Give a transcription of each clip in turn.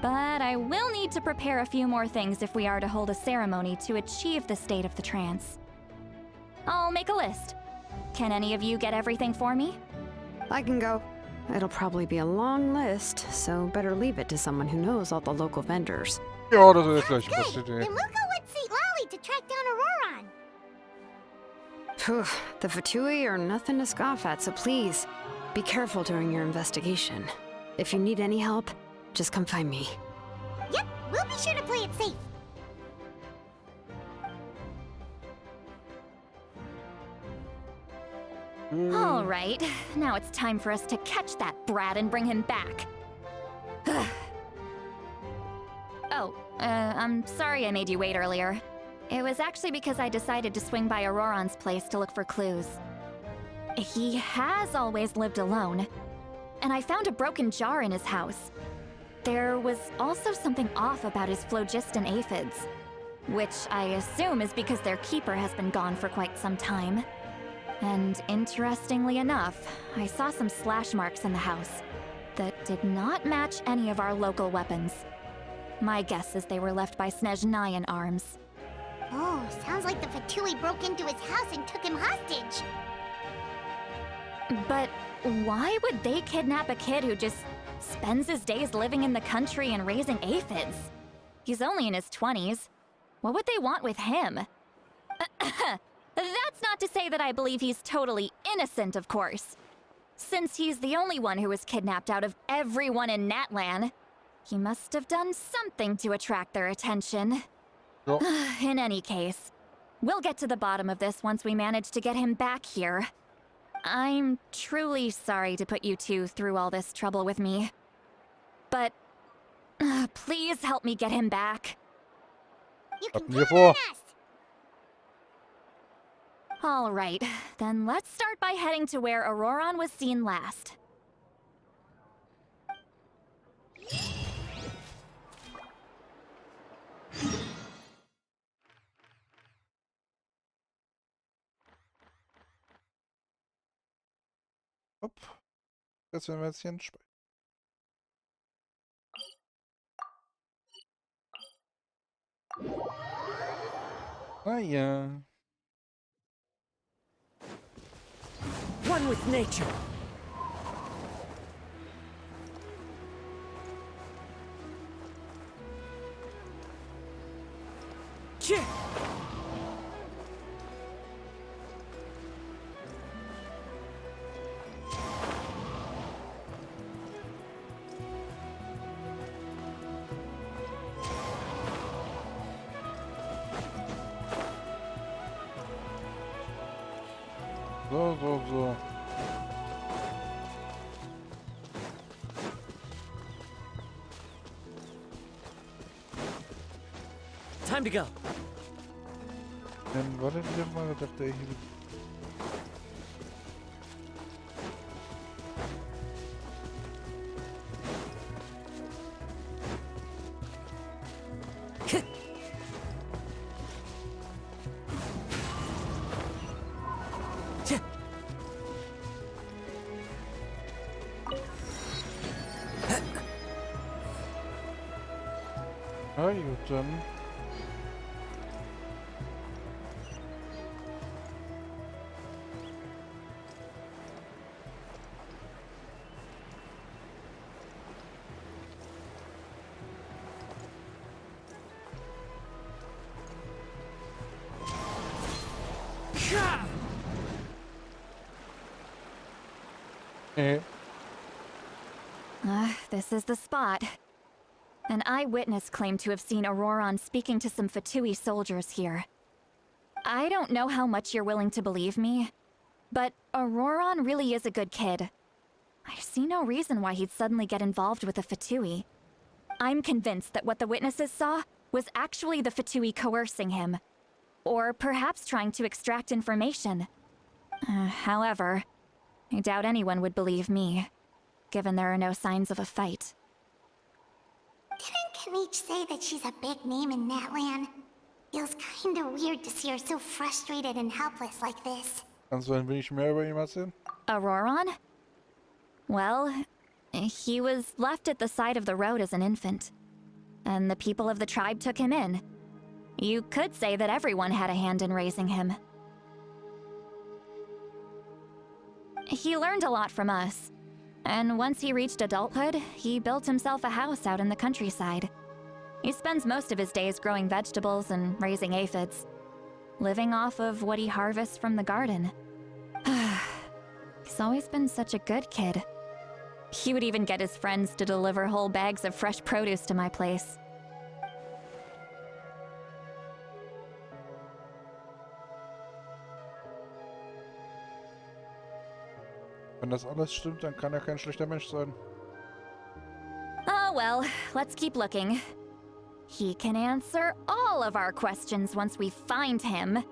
But I will need to prepare a few more things if we are to hold a ceremony to achieve the state of the trance. I'll make a list. Can any of you get everything for me? I can go. It'll probably be a long list, so better leave it to someone who knows all the local vendors. Ja, das ist gleich die Good. beste Idee. Then we'll go with St. Lolly to track down Auroron. Phew, the Fatui are nothing to scoff at, so please, be careful during your investigation. If you need any help, just come find me. Yep, we'll be sure to play it safe. All right, now it's time for us to catch that brat and bring him back. I'm sorry I made you wait earlier. It was actually because I decided to swing by Auroron's place to look for clues. He has always lived alone, and I found a broken jar in his house. There was also something off about his phlogiston aphids, which I assume is because their keeper has been gone for quite some time. And interestingly enough, I saw some slash marks in the house that did not match any of our local weapons. My guess is they were left by Snezhnayan arms. Oh, sounds like the Fatui broke into his house and took him hostage. But why would they kidnap a kid who just spends his days living in the country and raising aphids? He's only in his 20s. What would they want with him? That's not to say that I believe he's totally innocent, of course. Since he's the only one who was kidnapped out of everyone in Natlan, he must have done something to attract their attention. Ja. In any case, we'll get to the bottom of this once we manage to get him back here. I'm truly sorry to put you two through all this trouble with me. But please help me get him back. You can Hatten wir count vor. on us. All right, then let's start by heading to where Auroron was seen last. Hopp. Das werden wir jetzt hier entspeichern. Ah ja. One with nature. Cheer. So. Time to go. Dann wartet ihr mal, da dachte ich hier. Na gut, dann. This is the spot. An eyewitness claimed to have seen Auroron speaking to some Fatui soldiers here. I don't know how much you're willing to believe me, but Auroron really is a good kid. I see no reason why he'd suddenly get involved with the Fatui. I'm convinced that what the witnesses saw was actually the Fatui coercing him, or perhaps trying to extract information. However, I doubt anyone would believe me, given there are no signs of a fight. Didn't Kanich say that she's a big name in Natlan? Feels kinda weird to see her so frustrated and helpless like this. Kannst du ein wenig mehr über ihn erzählen? Auroron? Well, he was left at the side of the road as an infant. and the people of the tribe took him in. You could say that everyone had a hand in raising him. He learned a lot from us, and once he reached adulthood, he built himself a house out in the countryside. He spends most of his days growing vegetables and raising aphids, living off of what he harvests from the garden. He's always been such a good kid. He would even get his friends to deliver whole bags of fresh produce to my place. Wenn das alles stimmt, dann kann er kein schlechter Mensch sein. Oh well, let's keep looking. He can answer all of our questions once we find him.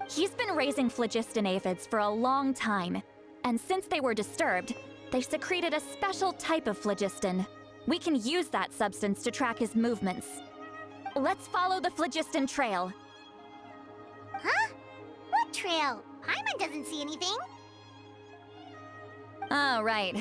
He's been raising phlogiston aphids for a long time, and since they were disturbed, they secreted a special type of phlogiston. We can use that substance to track his movements. Let's follow the phlogiston trail. Huh? What trail? Paimon doesn't see anything. Oh, right.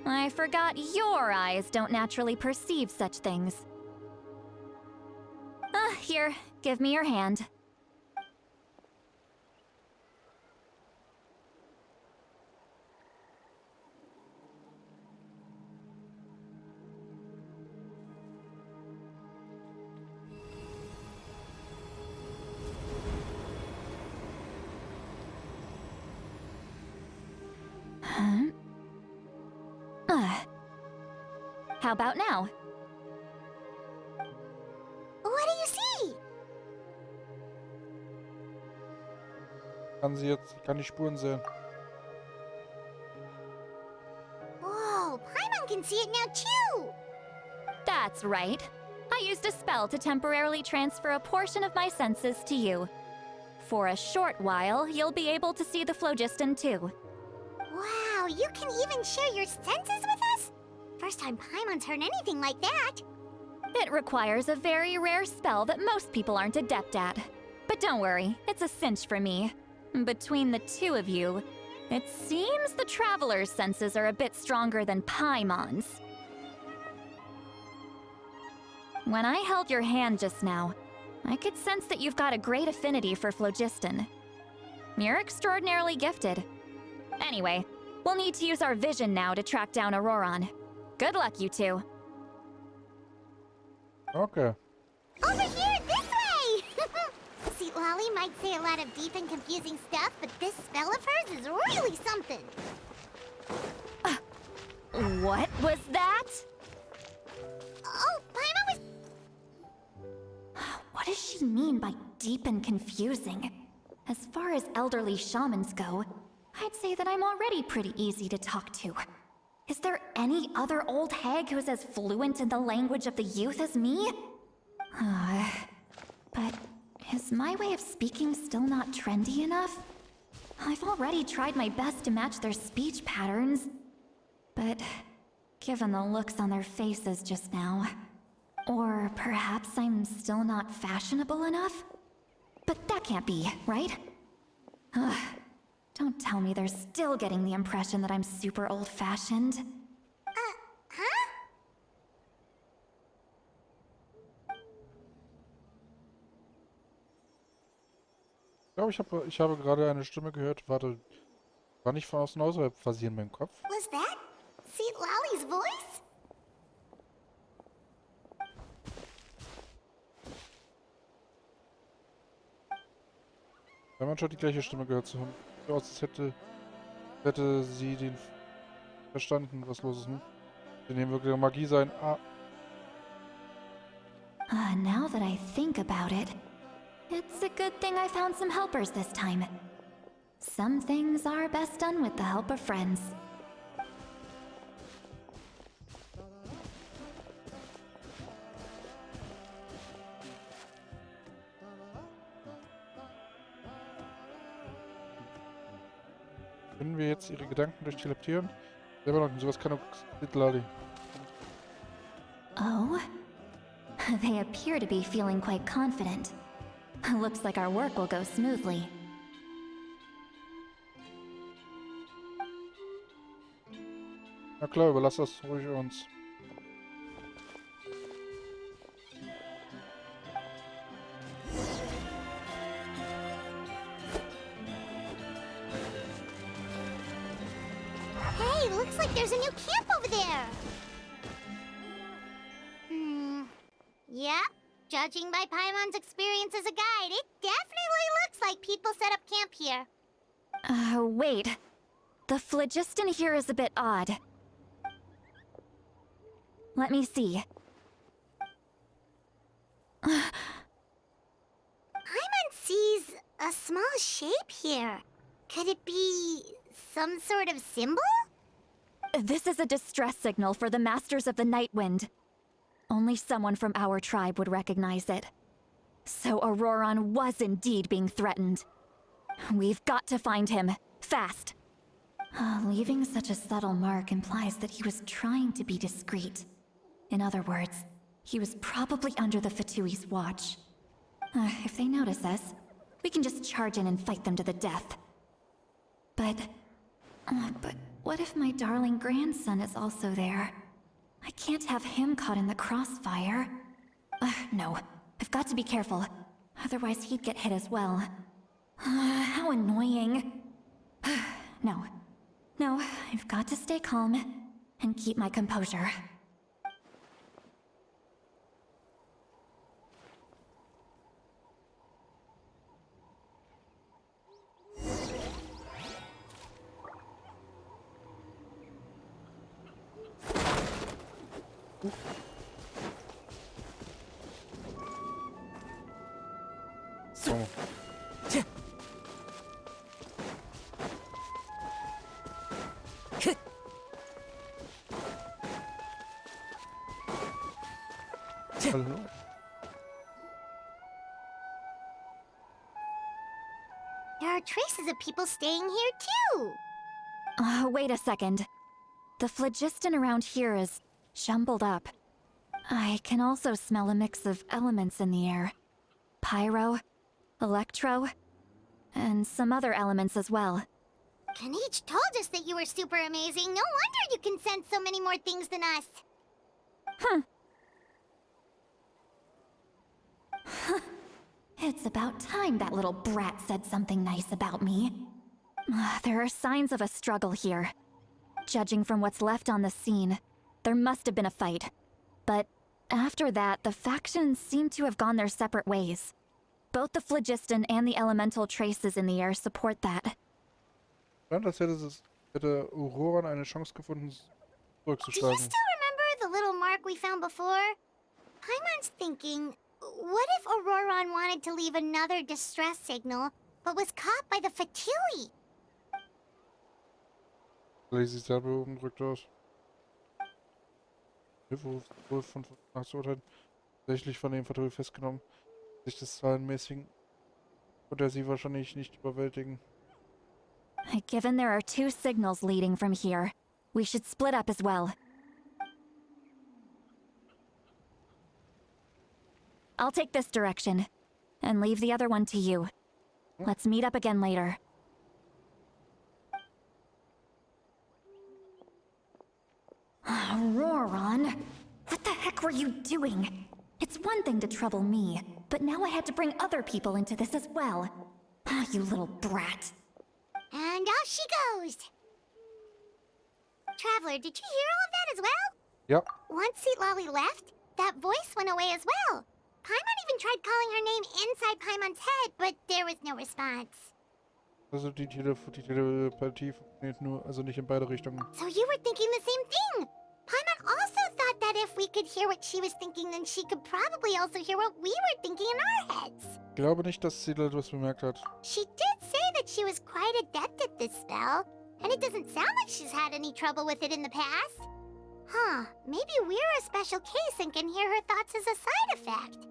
I forgot your eyes don't naturally perceive such things. Here, give me your hand. How about now? What do you see? Kann die Spuren sehen. Whoa, Paimon can see it now too! That's right. I used a spell to temporarily transfer a portion of my senses to you. For a short while, you'll be able to see the phlogiston too. Wow, you can even share your senses with us? First time Paimon's heard anything like that. It requires a very rare spell that most people aren't adept at. But don't worry, it's a cinch for me. Between the two of you, it seems the Traveler's senses are a bit stronger than Paimon's. When I held your hand just now, I could sense that you've got a great affinity for phlogiston. You're extraordinarily gifted. Anyway, we'll need to use our vision now to track down Auroron. Good luck, you two. Okay. Over here, this way! See, Lolly might say a lot of deep and confusing stuff, but this spell of hers is really something. What was that? Oh, Paimon was... What does she mean by deep and confusing? As far as elderly shamans go, I'd say that I'm already pretty easy to talk to. Is there any other old hag who's as fluent in the language of the youth as me? But is my way of speaking still not trendy enough? I've already tried my best to match their speech patterns. But given the looks on their faces just now, or perhaps I'm still not fashionable enough? But that can't be, right? Don't tell me they're still getting the impression that I'm super old-fashioned. Huh? Ich glaube, ich habe gerade eine Stimme gehört. Warte, war nicht von außen außerhalb quasi in meinem Kopf? Was that? See Lolly's voice? Ja, man scheint die gleiche Stimme gehört zu haben. So aus, als hätte sie den verstanden, was los ist, ne? Die nehmen wirklich Magie sein. Now that I think about it, it's a good thing I found some helpers this time. Some things are best done with the help of friends. Können wir jetzt ihre Gedanken durch Teleportieren? Selber noch, sowas kann auch Lali. Oh? They appear to be feeling quite confident. Looks like our work will go smoothly. Na klar, überlass das ruhig uns. like there's a new camp over there. Yeah, judging by Paimon's experience as a guide, it definitely looks like people set up camp here. Wait. The phlogiston here is a bit odd. Let me see. Paimon sees a small shape here. Could it be some sort of symbol? This is a distress signal for the Masters of the Night Wind. Only someone from our tribe would recognize it. So Auroron was indeed being threatened. We've got to find him, fast. Leaving such a subtle mark implies that he was trying to be discreet. In other words, he was probably under the Fatui's watch. If they notice us, we can just charge in and fight them to the death. But what if my darling grandson is also there? I can't have him caught in the crossfire. No, I've got to be careful. Otherwise he'd get hit as well. How annoying. No, I've got to stay calm and keep my composure. So. Hallo? There are traces of people staying here too. Wait a second. The phlogiston around here is jumbled up. I can also smell a mix of elements in the air. Pyro, electro, and some other elements as well. Kanich told us that you were super amazing. No wonder you can sense so many more things than us. It's about time that little brat said something nice about me. There are signs of a struggle here. Judging from what's left on the scene, there must have been a fight. But after that, the factions seem to have gone their separate ways. Both the phlogiston and the elemental traces in the air support that. Als hätte Auroran eine Chance gefunden, Do you zurückzuschlagen. still remember the little mark we found before? Paimon's thinking, what if Auroran wanted to leave another distress signal, but was caught by the Fatui? Sieht sehr beunruhigt aus. Wohl von Nachzuurteilen tatsächlich von dem Fatui festgenommen. Sich des Zahlenmäßigen wird er sie wahrscheinlich nicht überwältigen. Given there are two signals leading from here, we should split up as well. I'll take this direction, and leave the other one to you. Let's meet up again later. Auroran, what the heck were you doing? It's one thing to trouble me, but now I had to bring other people into this as well. You little brat. And off she goes. Traveler, did you hear all of that as well? Ja. Once Seatlolly left, that voice went away as well. Paimon even tried calling her name inside Paimon's head, but there was no response. Also die Telepathie funktioniert nur, also nicht in beide Richtungen. So you were thinking the same thing. Paimon also thought that if we could hear what she was thinking, then she could probably also hear what we were thinking in our heads. Ich glaube nicht, dass sie da etwas bemerkt hat. She did say that she was quite adept at this spell, and it doesn't sound like she's had any trouble with it in the past. Huh, maybe we're a special case and can hear her thoughts as a side effect.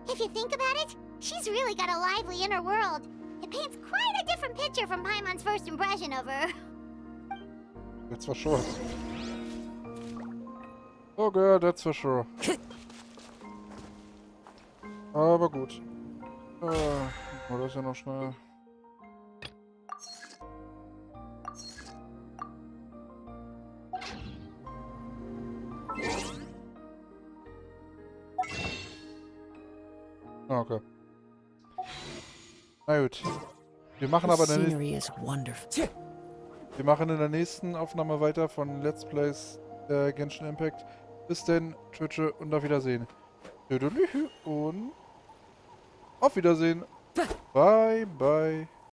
If you think about it, she's really got a lively inner world. It paints quite a different picture from Paimon's first impression of her. That's for sure. Oh girl, that's for sure. Aber gut. Das ist ja noch schnell. Okay. Na gut. Wir machen aber eine... Scenery is wonderful. Wir machen in der nächsten Aufnahme weiter von Let's Plays Genshin Impact. Bis denn, tschüss und auf Wiedersehen. Und auf Wiedersehen. Bye, bye.